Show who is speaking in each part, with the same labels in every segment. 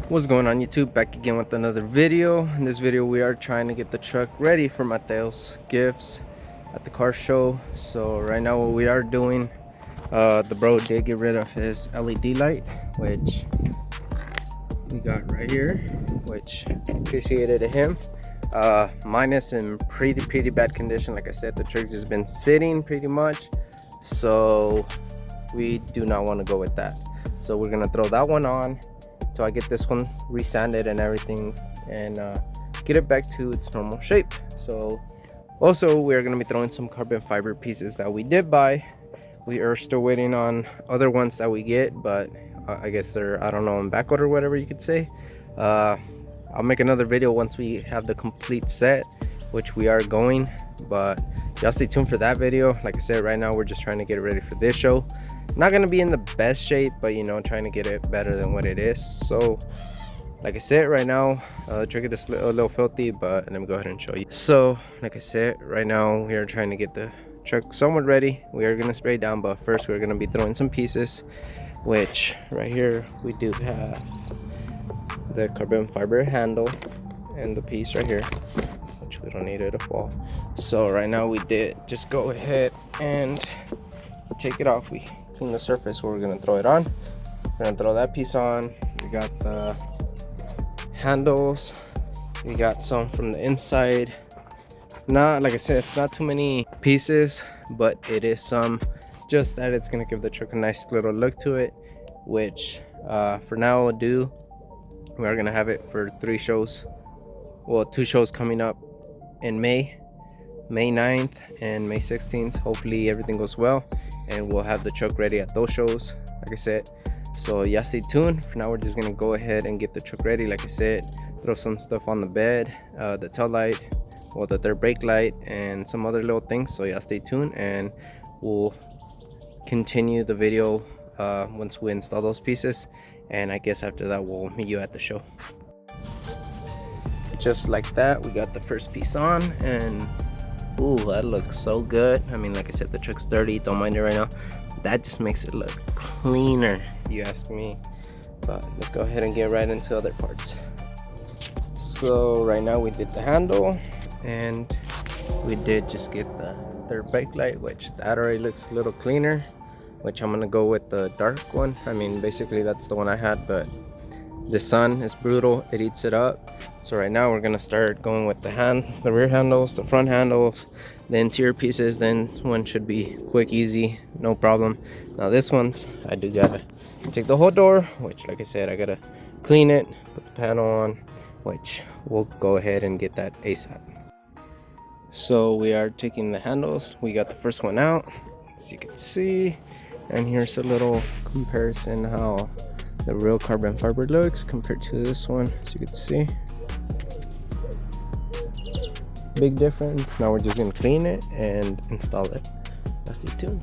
Speaker 1: What's going on YouTube? Back again with another video. In this video we are trying to get the truck ready for Mateos gifts at the car show. So right now what we are doing, the bro did get rid of his LED light, which we got right here, which appreciated him. Mine is in pretty bad condition. Like I said, the truck's just been sitting pretty much, so we do not want to go with that. So we're gonna throw that one on. So I get this one resanded and everything, and get it back to its normal shape. So also we're going to be throwing some carbon fiber pieces that we did buy. We are still waiting on other ones that we get, but I guess they're, I don't know, in back order, whatever you could say. I'll make another video once we have the complete set, which we are going, but y'all stay tuned for that video. Like I said, right now we're just trying to get it ready for this show. Not gonna be in the best shape, but you know, trying to get it better than what it is. So like I said, right now the truck is a little filthy, but let me go ahead and show you. So like I said, right now we are trying to get the truck somewhat ready. We are gonna spray down, but first we're gonna be throwing some pieces, which right here we do have the carbon fiber handle and the piece right here, which we don't need it to fall. So right now we did just go ahead and take it off. We clean the surface where we're gonna throw it on. We're gonna throw that piece on. We got the handles, we got some from the inside. Not, like I said, it's not too many pieces, but it is some, just that it's gonna give the truck a nice little look to it, which for now we'll do. We are gonna have it for 3 shows, well, 2 shows coming up in May 9th and May 16th. Hopefully everything goes well and we'll have the truck ready at those shows, like I said. So yeah, stay tuned. For now we're just gonna go ahead and get the truck ready. Like I said, throw some stuff on the bed, the tail light, well, the third brake light, and some other little things. So yeah, stay tuned and we'll continue the video once we install those pieces, and I guess after that we'll meet you at the show. Just like that, we got the first piece on, and ooh, that looks so good. I mean, like I said, the truck's dirty, don't mind it right now. That just makes it look cleaner, you ask me. But let's go ahead and get right into other parts. So right now we did the handle, and we did just get the third brake light, which that already looks a little cleaner, which I'm gonna go with the dark one. I mean, basically that's the one I had, but the sun is brutal, it eats it up. So right now we're gonna start going with the rear handles, the front handles, the interior pieces. Then one should be quick, easy, no problem. Now this one's, I do gotta take the whole door, which like I said, I gotta clean it, put the panel on, which we'll go ahead and get that ASAP. So we are taking the handles. We got the first one out, as you can see, and here's a little comparison how the real carbon fiber looks compared to this one. As you can see, big difference. Now we're just gonna clean it and install it. Stay tuned.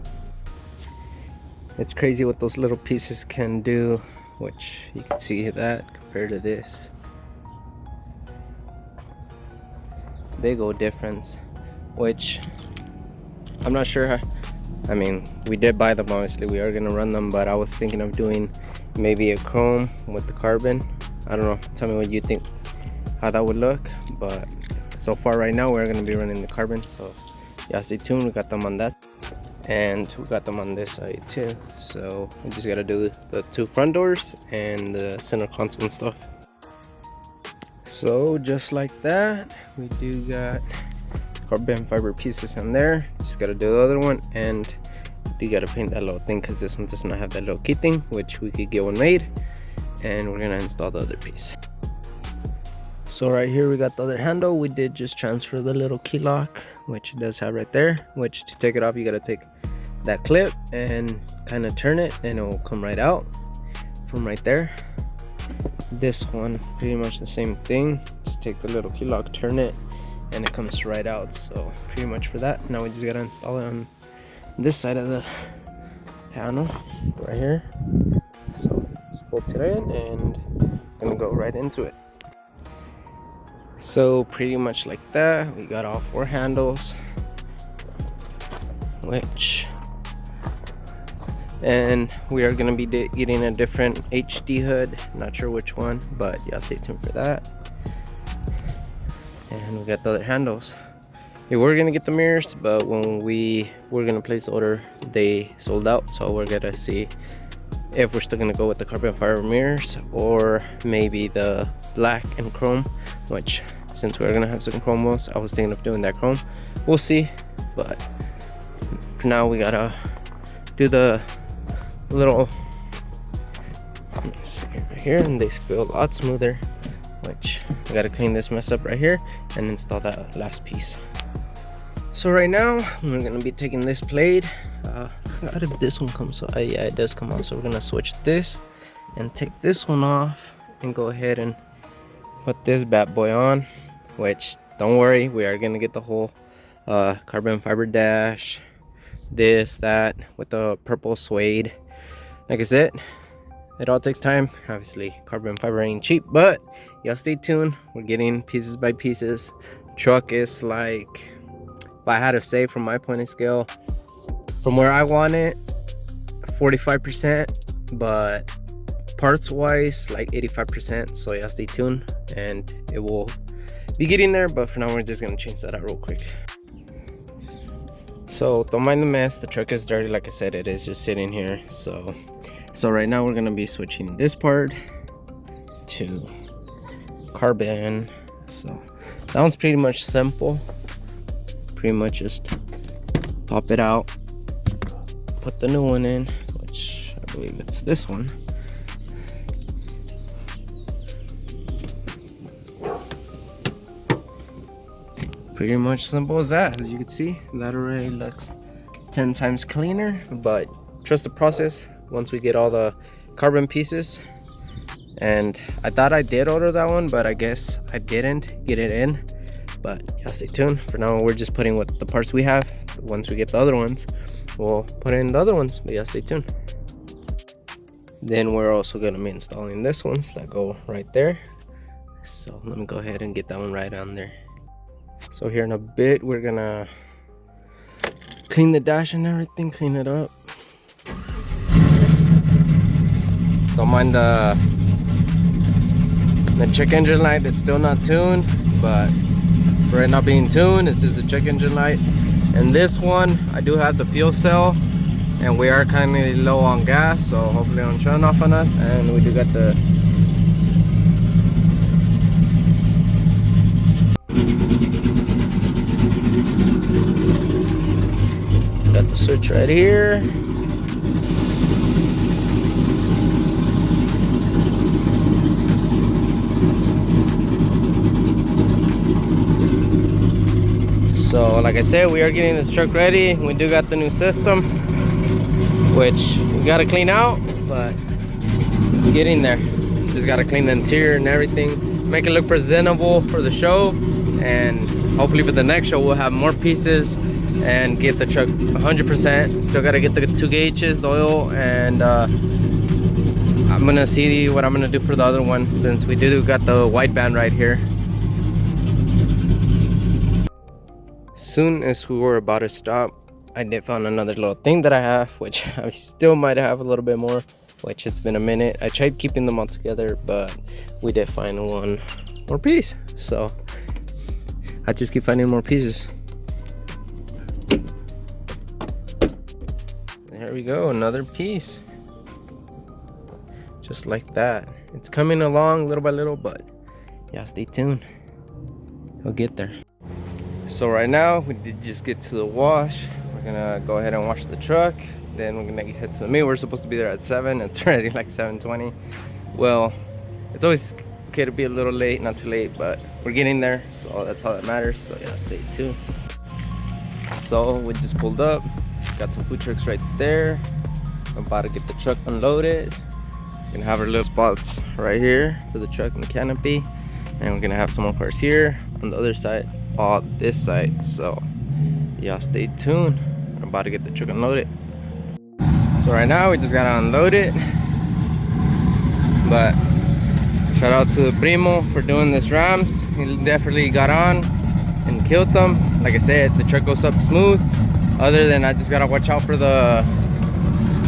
Speaker 1: It's crazy what those little pieces can do, which you can see that compared to this. Big old difference, which I'm not sure. I mean, we did buy them, obviously we are gonna run them, but I was thinking of doing maybe a chrome with the carbon. I don't know, tell me what you think, how that would look. But so far right now we're going to be running the carbon, so yeah, stay tuned. We got them on that, and we got them on this side too. So we just got to do the 2 front doors and the center console and stuff. So just like that, we do got carbon fiber pieces in there. Just got to do the other one, and you gotta paint that little thing because this one does not have that little key thing, which we could get one made, and we're gonna install the other piece. So right here we got the other handle. We did just transfer the little key lock, which it does have right there, which to take it off you gotta take that clip and kind of turn it, and it will come right out from right there. This one pretty much the same thing, just take the little key lock, turn it, and it comes right out. So pretty much for that, now we just gotta install it on this side of the panel right here. So just bolt it in and gonna go right into it. So pretty much like that, we got all 4 handles, which and we are going to be getting a different HD hood. Not sure which one, but yeah, stay tuned for that. And we got the other handles. We were gonna get the mirrors, but when we were gonna place the order, they sold out. So we're gonna see if we're still gonna go with the carbon fiber mirrors or maybe the black and chrome, which since we're gonna have some chrome wheels, I was thinking of doing that chrome. We'll see, but for now we gotta do the little, let's see right here, and they feel a lot smoother, which I gotta clean this mess up right here and install that last piece. So right now we're gonna be taking this blade. I forgot if this one comes off. Yeah, it does come off. So we're gonna switch this and take this one off and go ahead and put this bad boy on, which don't worry, we are gonna get the whole carbon fiber dash, this, that, with the purple suede. Like I said, it all takes time. Obviously carbon fiber ain't cheap, but y'all stay tuned. We're getting pieces by pieces. Truck is like, if I had to say from my point of scale, from where I want it, 45%, but parts wise like 85%. So yeah, stay tuned and it will be getting there, but for now we're just gonna change that out real quick. So don't mind the mess, the truck is dirty. Like I said, it is just sitting here. So right now we're gonna be switching this part to carbon. So that one's pretty much simple. Pretty much just pop it out, put the new one in, which I believe it's this one. Pretty much simple as that. As you can see, that already looks 10 times cleaner, but trust the process once we get all the carbon pieces. And I thought I did order that one, but I guess I didn't get it in. But yeah, stay tuned. For now we're just putting what the parts we have. Once we get the other ones, we'll put in the other ones, but yeah, stay tuned. Then we're also going to be installing this ones that go right there. So let me go ahead and get that one right on there. So here in a bit we're gonna clean the dash and everything, clean it up. Don't mind the check engine light, it's still not tuned, but for it not being tuned, it's just the check engine light. And this one, I do have the fuel cell, and we are kind of low on gas, so hopefully it don't turn off on us. And we do got the switch right here. So like I said, we are getting this truck ready. We do got the new system, which we gotta clean out, but it's getting there. Just gotta clean the interior and everything, make it look presentable for the show, and hopefully for the next show we'll have more pieces and get the truck 100%. Still gotta get the 2 gauges, the oil, and I'm gonna see what I'm gonna do for the other one, since we do got the white band right here. Soon as we were about to stop, I did find another little thing that I have, which I still might have a little bit more, which it's been a minute. I tried keeping them all together, but we did find one more piece, so I just keep finding more pieces. There we go, another piece, just like that. It's coming along little by little, but yeah, stay tuned, we'll get there. So right now we did just get to the wash. We're gonna go ahead and wash the truck, then we're gonna head to the meet. We're supposed to be there at 7. It's already like 7:20. Well, it's always okay to be a little late, not too late, but we're getting there, so that's all that matters. So yeah, stay tuned. So we just pulled up, got some food trucks right there. I'm about to get the truck unloaded. We're gonna have our little spots right here for the truck and the canopy, and we're gonna have some more cars here on the other side, on this side. So yeah, stay tuned. I'm about to get the truck unloaded. So right now we just got to unload it, but shout out to Primo for doing this rams. He definitely got on and killed them. Like I said, the truck goes up smooth, other than I just gotta watch out for the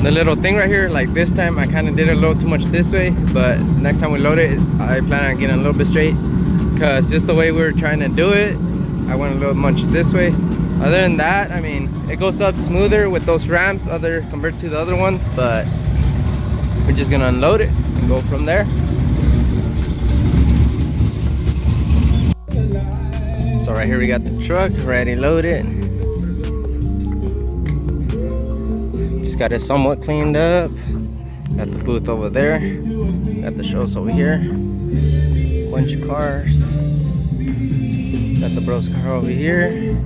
Speaker 1: the little thing right here. Like this time I kind of did it a little too much this way, but next time we load it, I plan on getting a little bit straight, because just the way we were trying to do it, I went a little much this way. Other than that, I mean, it goes up smoother with those ramps compared to the other ones, but we're just gonna unload it and go from there. So right here we got the truck ready loaded. Just got it somewhat cleaned up. Got the booth over there. Got the shows over here. Bunch of cars. Got the bros car over here.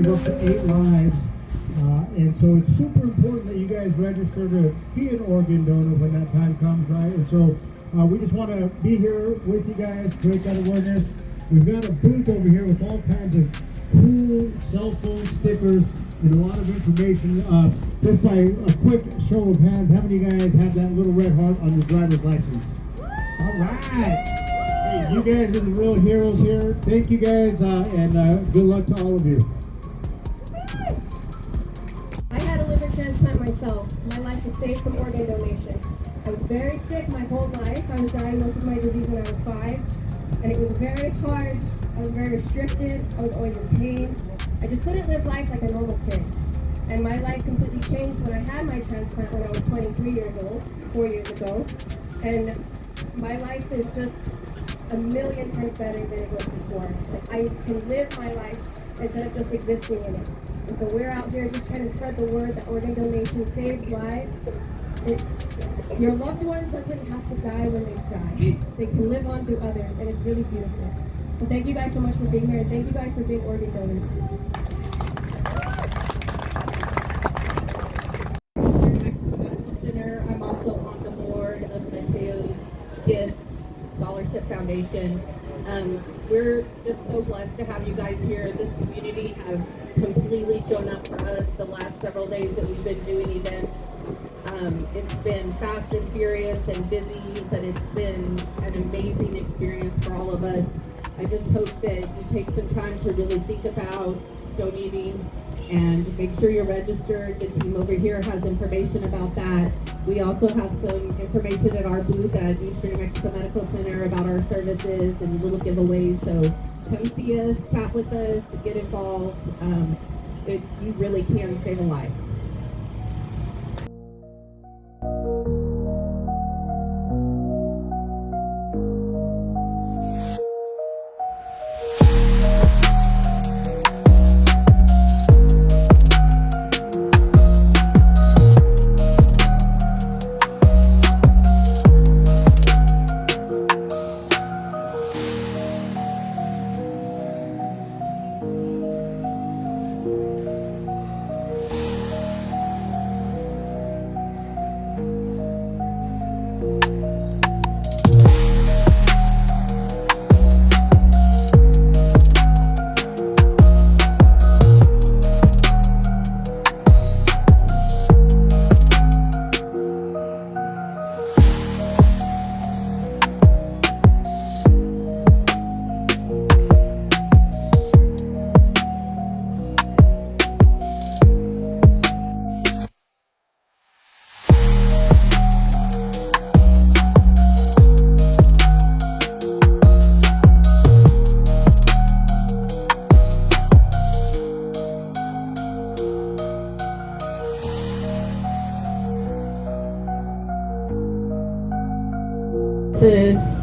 Speaker 2: work for 8 lives. And so it's super important that you guys register to be an organ donor when that time comes, right? And so we just want to be here with you guys, create that awareness. We've got a booth over here with all kinds of cool cell phone stickers and a lot of information. Just by a quick show of hands, how many of you guys have that little red heart on your driver's license? All right. Hey, you guys are the real heroes here. Thank you guys, and good luck to all of you.
Speaker 3: I had a liver transplant myself. My life was saved from organ donation. I was very sick my whole life. I was diagnosed with my disease when I was 5, and it was very hard. I was very restricted. I was always in pain. I just couldn't live life like a normal kid. And my life completely changed when I had my transplant when I was 23 years old, 4 years ago. And my life is just a million times better than it was before. Like, I can live my life instead of just existing in it. And so we're out here just trying to spread the word that organ donation saves lives. Your loved one doesn't have to die when they die. They can live on through others, and it's really beautiful. So thank you guys so much for being here, and thank you guys for being organ donors.
Speaker 4: Medical Center. I'm also on the board of Mateos Gift Scholarship Foundation. We're just so blessed to have you guys here. This community has completely shown up for us the last several days that we've been doing events. It's been fast and furious and busy, but it's been an amazing experience for all of us. I just hope that you take some time to really think about donating and make sure you're registered. The team over here has information about that. We also have some information at our booth at Eastern New Mexico Medical Center about our services and little giveaways. So come see us, chat with us, get involved. You really can save a life.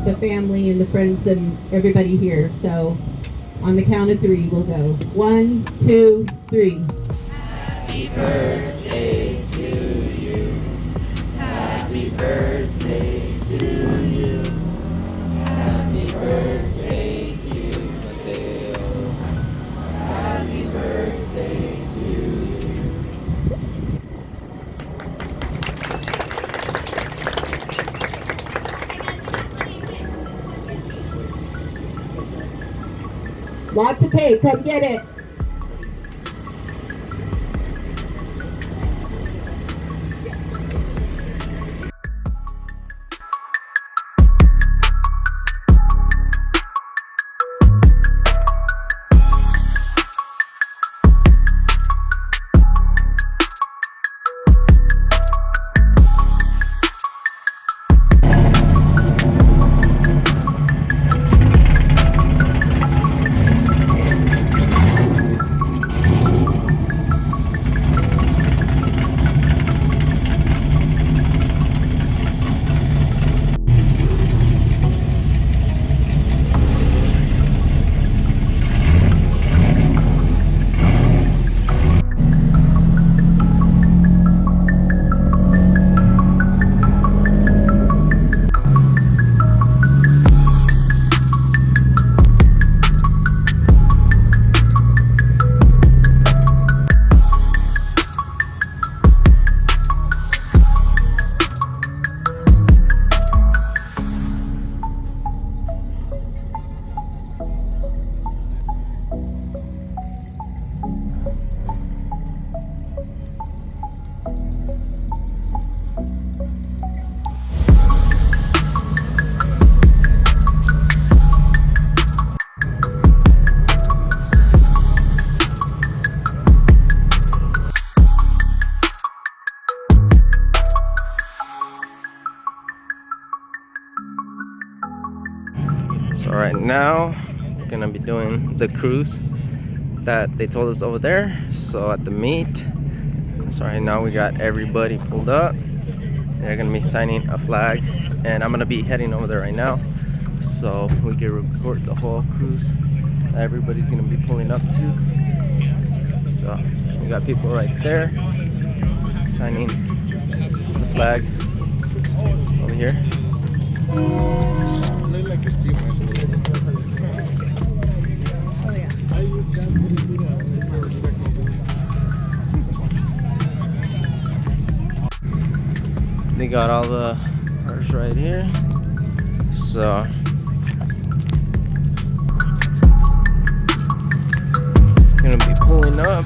Speaker 4: The family and the friends and everybody here. So on the count of 3, we'll go. 1, 2, 3.
Speaker 5: Happy birthday to you. Happy birthday to you. Happy birthday to you, Mateo. Happy birthday to you.
Speaker 4: Lots of cake. Come get it.
Speaker 1: So right now we're gonna be doing the cruise that they told us over there. So at the meet. So right now we got everybody pulled up. They're gonna be signing a flag, and I'm gonna be heading over there right now, so we can record the whole cruise that everybody's gonna be pulling up to. So we got people right there signing the flag over here. They got all the cars right here. So gonna be pulling up.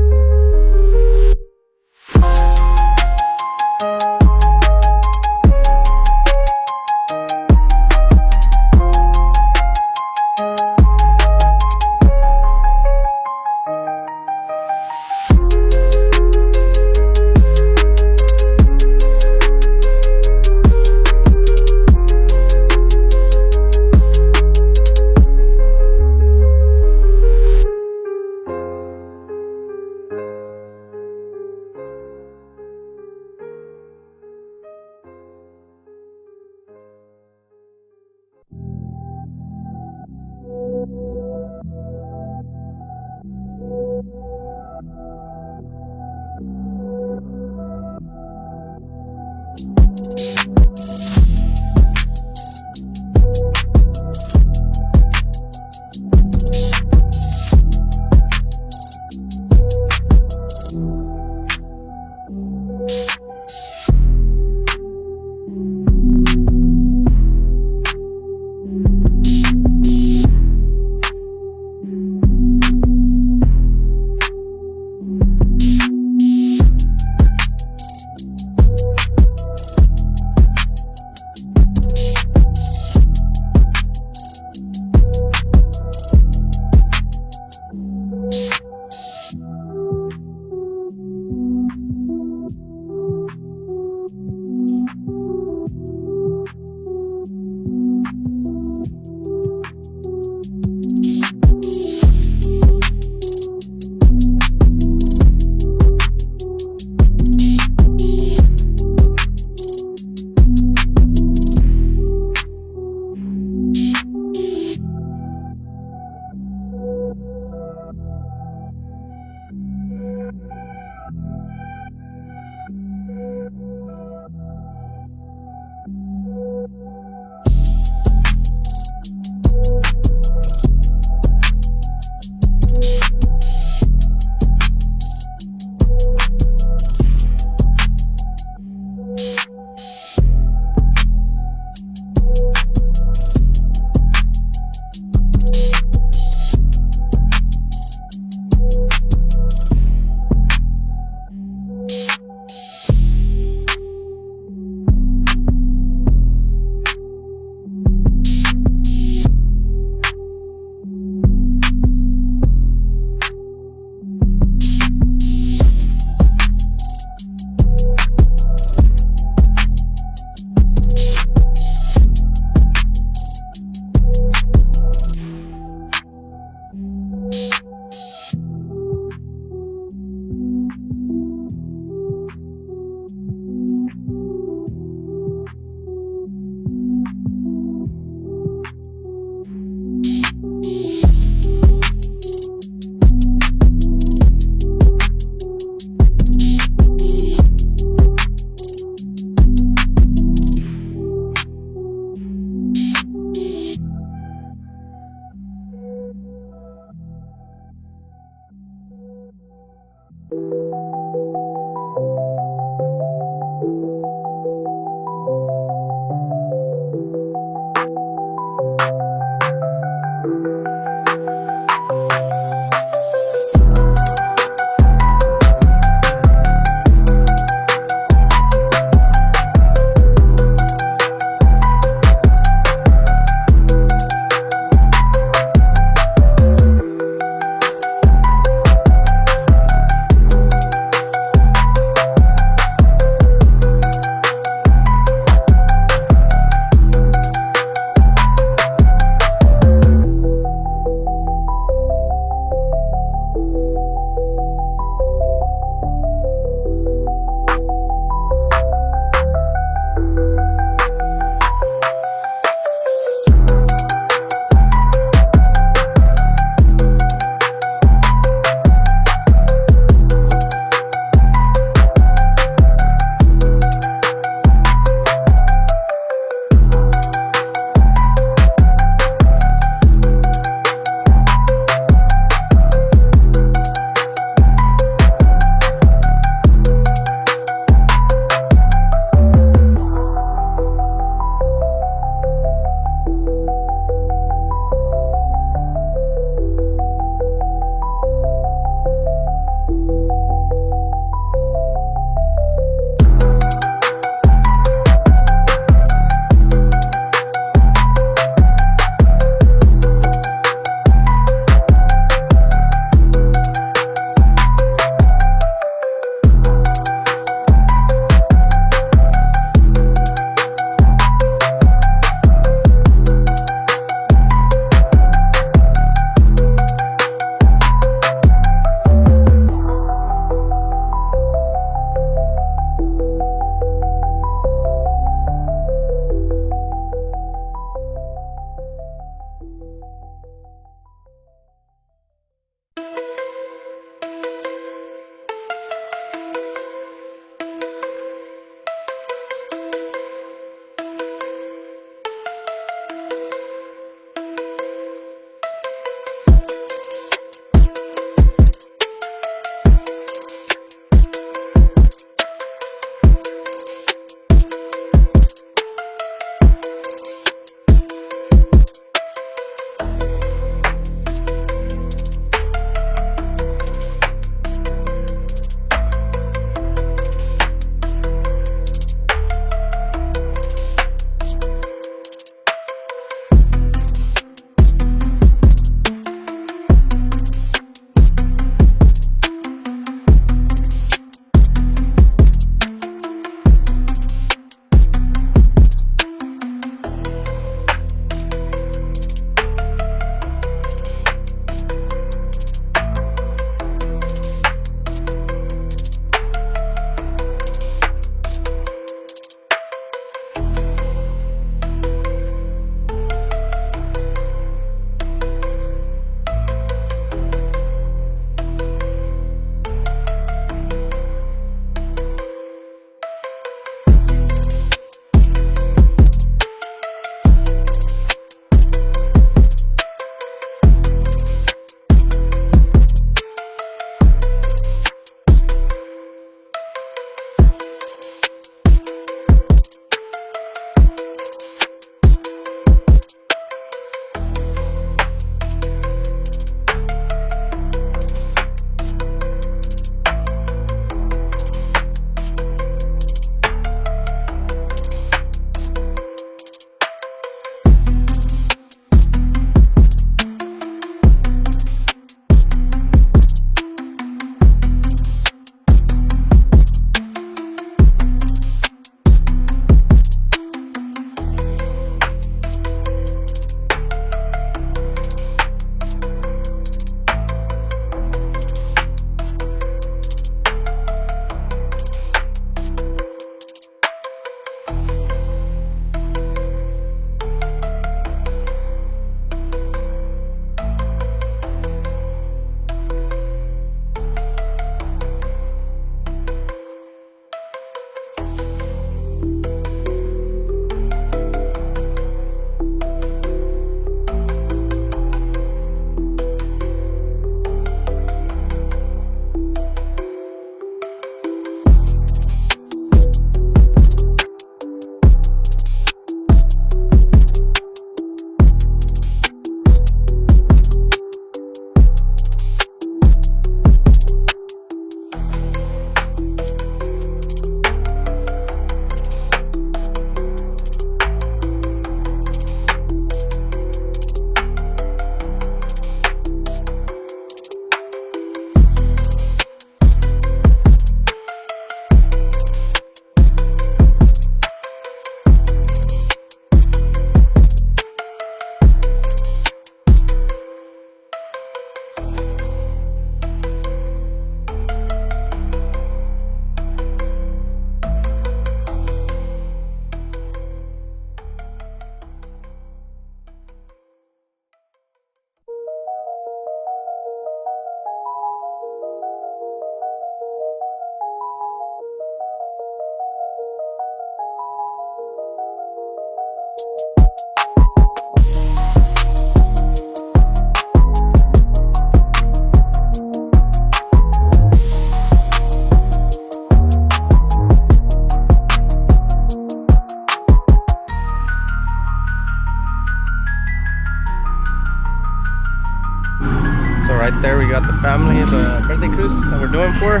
Speaker 1: right there we got the family, the birthday cruise that we're doing for.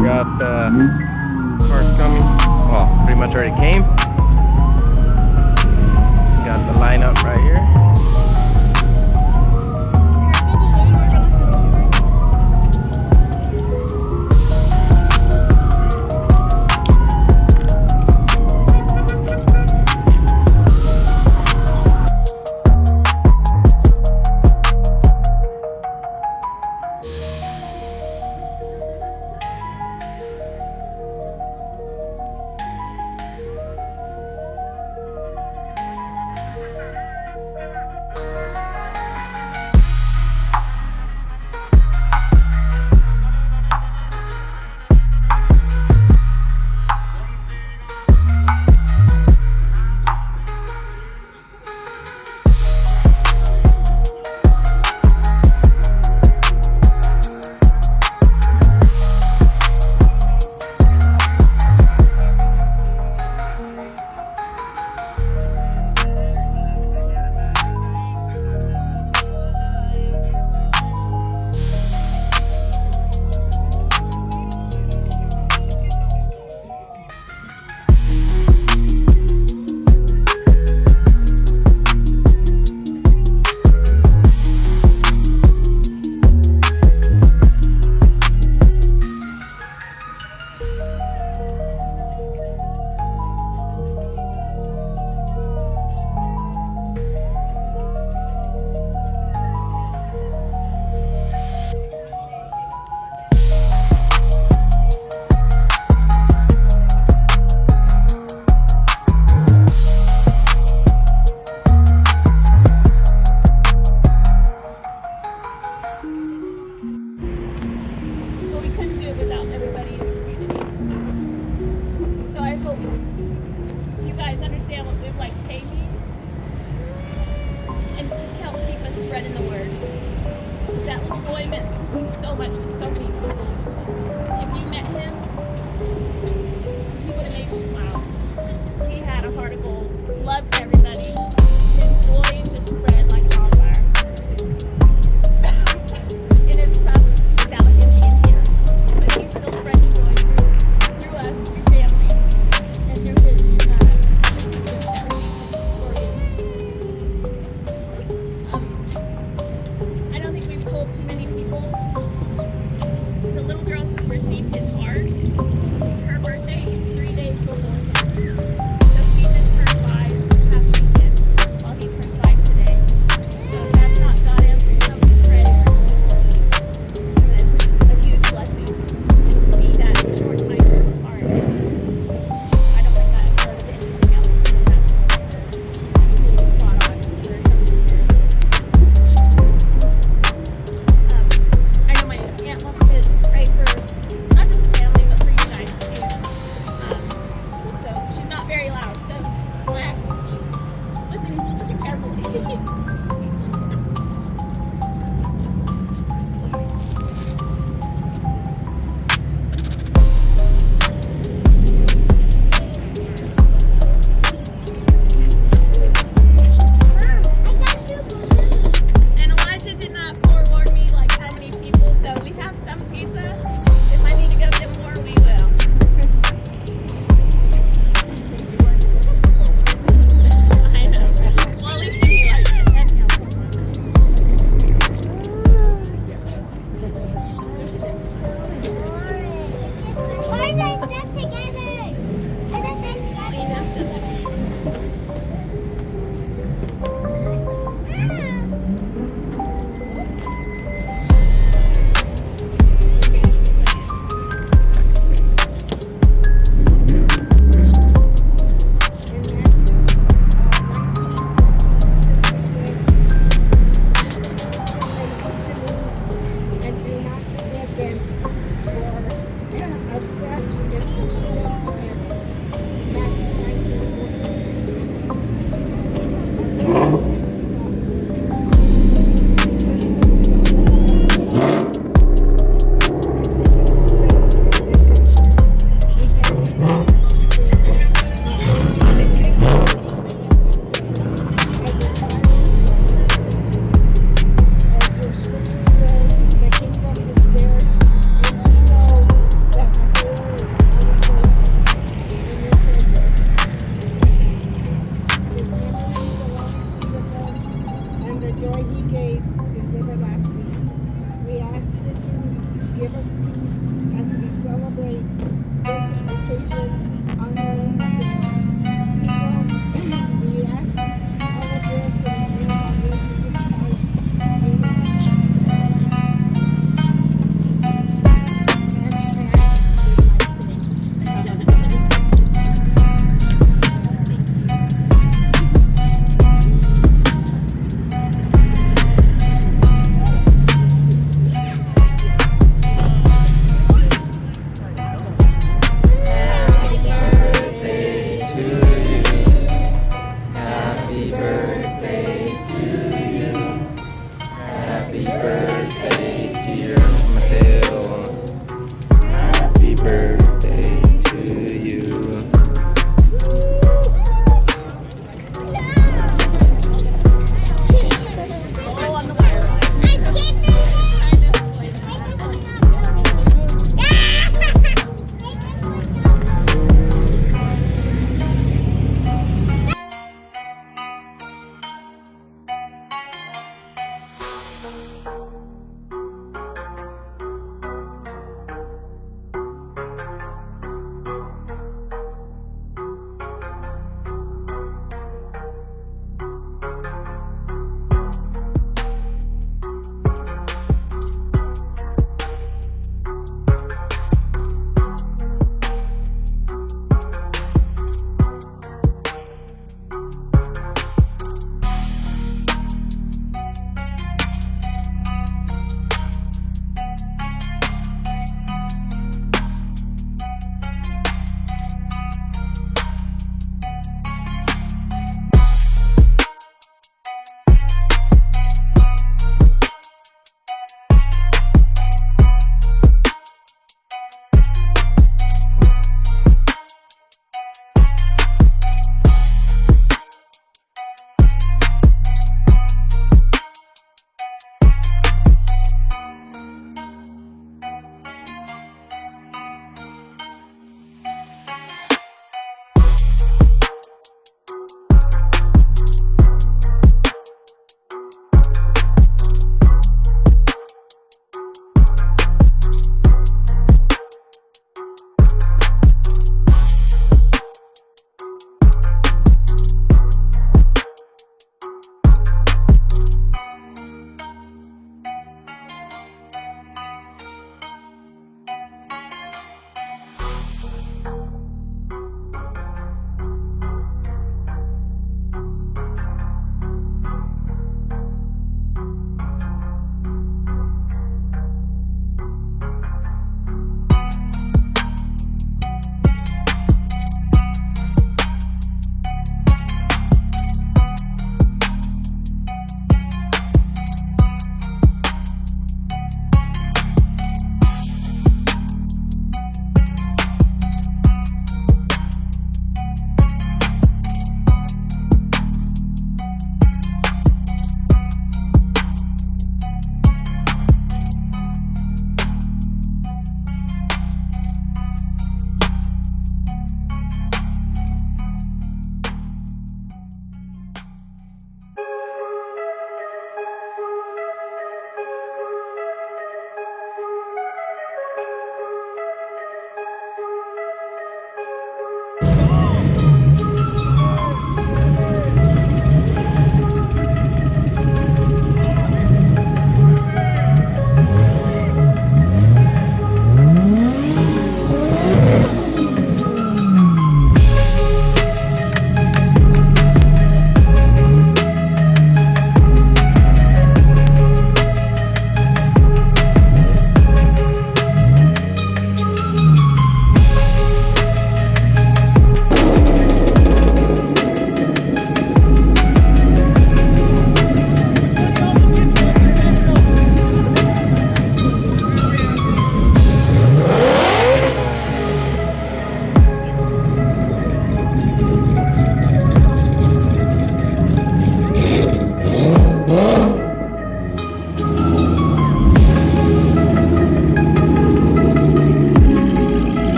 Speaker 1: We got cars coming. Well, pretty much already came.